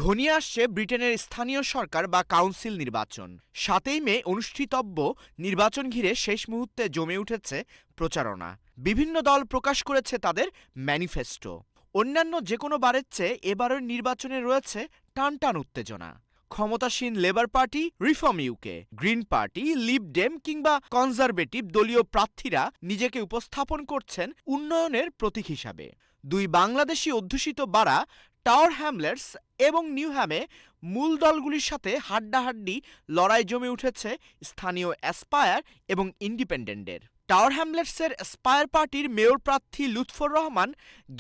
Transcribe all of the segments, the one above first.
ঘনিয়ে আসছে ব্রিটেনের স্থানীয় সরকার বা কাউন্সিল নির্বাচন। ৭ই মে অনুষ্ঠিতব্য নির্বাচন ঘিরে শেষ মুহূর্তে জমে উঠেছে প্রচারণা। বিভিন্ন দল প্রকাশ করেছে তাদের ম্যানিফেস্টো। অন্যান্য যে কোনো বারের চেয়ে এবারের নির্বাচনে রয়েছে টানটান উত্তেজনা। ক্ষমতাসীন Labour Party, Reform UK, Green Party, Lib Dem কিংবা কনজারভেটিভ দলীয় প্রার্থীরা নিজেকে উপস্থাপন করছেন উন্নয়নের প্রতীক হিসাবে। দুই বাংলাদেশি অধ্যুষিত বারা টাওয়ার হ্যামলেটস এবং নিউহ্যামে মূল দলগুলির সাথে হাড্ডাহাড্ডি লড়াই জমে উঠেছে স্থানীয় অ্যাসপায়ার এবং ইন্ডিপেন্ডেন্টের। টাওয়ার হ্যামলেটসের অ্যাসপায়ার পার্টির মেয়র প্রার্থী লুৎফর রহমান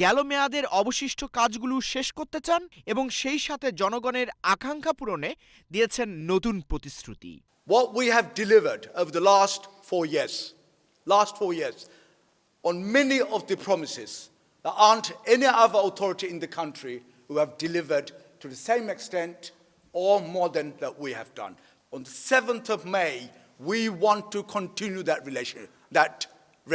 গেল মেয়াদের অবশিষ্ট কাজগুলো শেষ করতে চান এবং সেই সাথে জনগণের আকাঙ্ক্ষা পূরণে দিয়েছেন নতুন প্রতিশ্রুতি। What we have delivered over the last 4 years, on many of the promises, there aren't any other authority in the country who have delivered to the same extent or more than that we have done. On the 7th of May, we want to continue that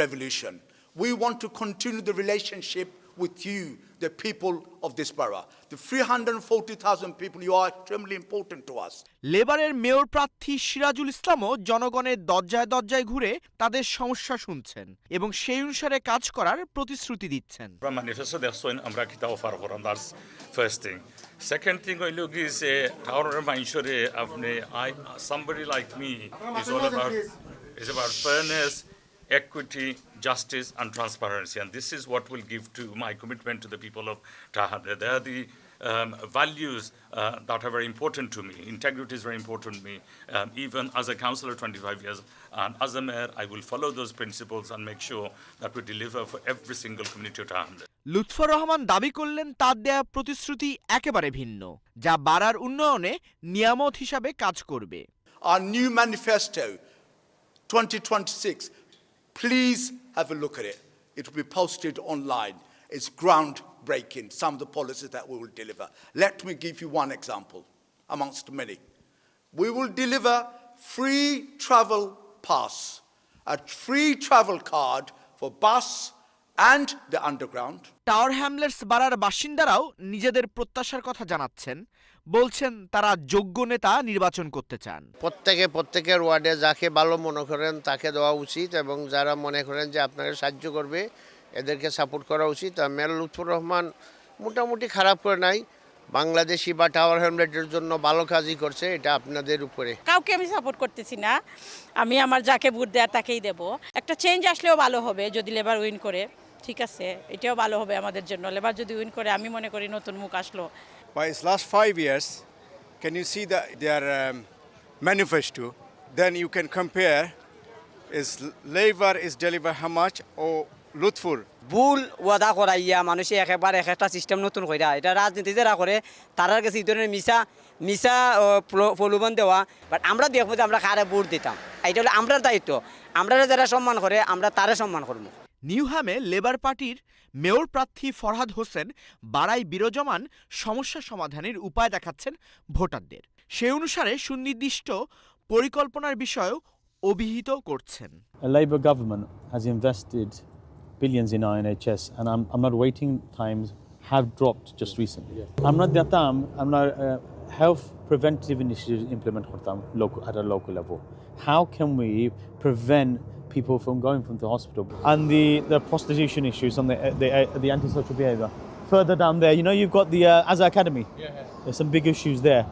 revolution. We want to continue the relationship with you, the people of this borough. The 340,000 people, you are extremely important to us. লেবারের mayor প্রার্থী সিরাজুল ইসলামও জনগণের দরজায় দরজায় ঘুরে তাদের সমস্যা শুনছেন এবং সেই অনুসারে কাজ করার প্রতিশ্রুতি দিচ্ছেন। Manifesto দেখছেন আমরা কিতা অফার করাম, that's first thing. Second thing হইল কি যে টাউনের মানুষরে আপনি somebody like me is about fairness, equity, justice and transparency, and this is what will give to my commitment to the people of Tahane. They are the values that are very important to me. Integrity is very important to me. Even as a councillor 25 years and as a mayor, I will follow those principles and make sure that we deliver for every single community of Tahane. Lutfur Rahman দাবি করলেন তার দেয়া প্রতিশ্রুতি একেবারে ভিন্ন, যা বারার উন্নয়নে নিয়ামত হিসাবে কাজ করবে। Our new manifesto 2026, please have a look at it. It will be posted online. It's groundbreaking, some of the policies that we will deliver. Let me give you one example amongst many. We will deliver free travel pass, a free travel card for bus and the underground. Tower Hamlets বারার বাসিন্দারাও নিজেদের প্রত্যাশার কথা জানাচ্ছেন, বলছেন তারা যোগ্য নেতা নির্বাচন করতে চান। প্রত্যেকের ওয়ার্ডে যাকে ভালো মনে করেন তাকে দেওয়া উচিত এবং যারা মনে করেন যে আপনাকে সাহায্য করবে এদেরকে সাপোর্ট করা উচিত। মেয়র লুৎফর রহমান মোটামুটি খারাপ করে নাই, বাংলাদেশি বা টাওয়ার হ্যামলেটের জন্য ভালো কাজই করছে, এটা আপনাদের উপরে। কাউকে আমি সাপোর্ট করতেছি না, আমি আমার যাকে ভোট দেওয়ার তাকেই দেব। একটা চেঞ্জ আসলেও ভালো হবে যদি লেবার উইন করে, ঠিক আছে, এটাও ভালো হবে আমাদের জন্য। লেবার যদি উইন করে আমি মনে করি নতুন মুখ আসলো। By its last 5 years, can you see their manifesto? Then you can compare is Labour is deliver how much or Lutfur. ভুল ওয়াদা করাইয়া মানুষে একেবারে একটা সিস্টেম নতুন কইরা, এটা রাজনীতি যারা করে তারার কাছে এই ধরনের মিশা প্রলোভন দেওয়া। বাট আমরা দেখবো যে আমরা কারে ভোট দিতাম, এটা হলো আমরার দায়িত্ব। আমরা যারা সম্মান করে আমরা তারে সম্মান করবো। নিউহ্যামে লেবার পার্টির মেয়র প্রার্থী ফরহাদ হোসেন বারাই বিরাজমান সমস্যা সমাধানের উপায় দেখাচ্ছেন ভোটারদের। সেই অনুসারে সুনির্দিষ্ট পরিকল্পনার বিষয়েও অভিহিত করছেন। A Labour government has invested billions in our NHS and our waiting times have dropped just recently. আমরা দিতাম, আমরা health preventive initiatives implement করতাম at a local level. How can we prevent people from going from the hospital? And the prostitution issues and the antisocial behaviour. Further down there, you've got the Azza Academy. There's some big issues there.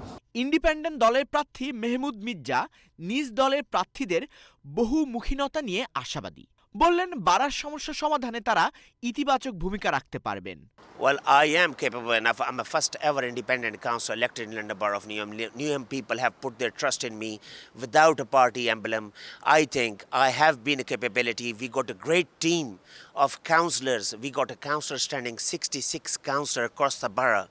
Independent দলের প্রার্থী মেহমুদ মির্জা নিজ দলের প্রার্থীদের বহুমুখীনতা নিয়ে আশাবাদী। বললেন বারার সমস্যা সমাধানে তারা ইতিবাচক ভূমিকা রাখতে পারবেন। Well, I am capable enough. I'm a first ever independent councillor elected in London Borough of Newham. Newham people have put their trust in me without a party emblem. I think I have been a capability. We got a great team of councillors. We got a councillor standing 66 councillors across the borough.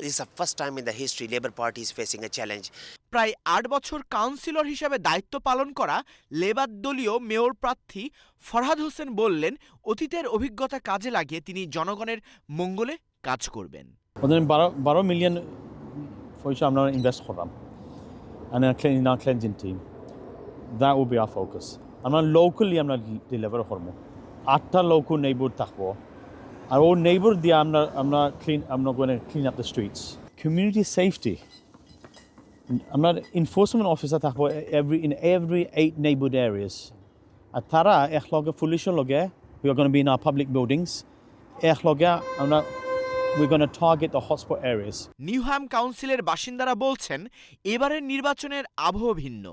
This is the first time in the history Labour Party is facing a challenge. প্রায় 8 বছর councillor হিসেবে দায়িত্ব পালন করা labour দলীয় mayor প্রার্থী ফরহাদ হোসেন বললেন অতীতের অভিজ্ঞতা কাজে লাগিয়ে তিনি জনগণের মঙ্গলে কাজ করবেন। 12 million পয়সা আমরা ইনভেস্ট করলাম and a cleansing team. That will be our focus. আমরা locally আমরা deliver করব। 8টা local neighbor থাকবো আর ও neighbor দিয়ে আমরা going to clean up the streets. community safety. আমরা enforcement officer থাকবো in every 8 neighborhood areas. আর তারা একলগে পুলিশের লগে we are going to be in our public buildings. একলগে আমরা we're going to target the hotspot areas. Newham কাউন্সিলের বাসিন্দারা বলছেন এবারের নির্বাচনের আবহ ভিন্ন।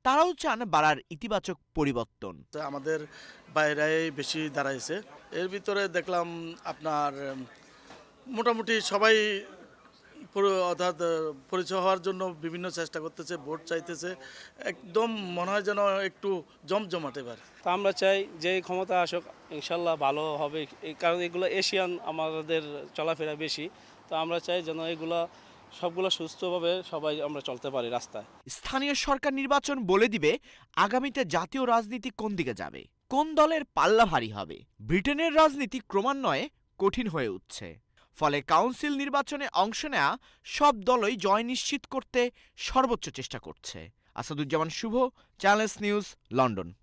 তারাও চান বাড়ার ইতিবাচক পরিবর্তন। আমাদের বাইরে বেশি দাঁড়াইছে, এর ভিতরে দেখলাম আপনার মোটামুটি সবাই অর্থাৎ পরিচয় হওয়ার জন্য বিভিন্ন চেষ্টা করতেছে, ভোট চাইতেছে, একদম মনে হয় যেন একটু জমজমাট এবার। তা আমরা চাই যে ক্ষমতা আসুক, ইনশাল্লাহ ভালো হবে, কারণ এগুলো এশিয়ান আমাদের চলাফেরা বেশি, তো আমরা চাই যেন এগুলো সবগুলো সুস্থভাবে সবাই আমরা চলতে পারি রাস্তায়। স্থানীয় সরকার নির্বাচন বলে দিবে আগামীতে জাতীয় রাজনীতি কোন দিকে যাবে, কোন দলের পাল্লা ভারী হবে। ব্রিটেনের রাজনীতি ক্রমান্বয়ে কঠিন হয়ে উঠছে, ফলে কাউন্সিল নির্বাচনে অংশ নেয়া সব দলই জয় নিশ্চিত করতে সর্বোচ্চ চেষ্টা করছে। আসাদুজ্জামান শুভ, চ্যানেলস নিউজ, লন্ডন।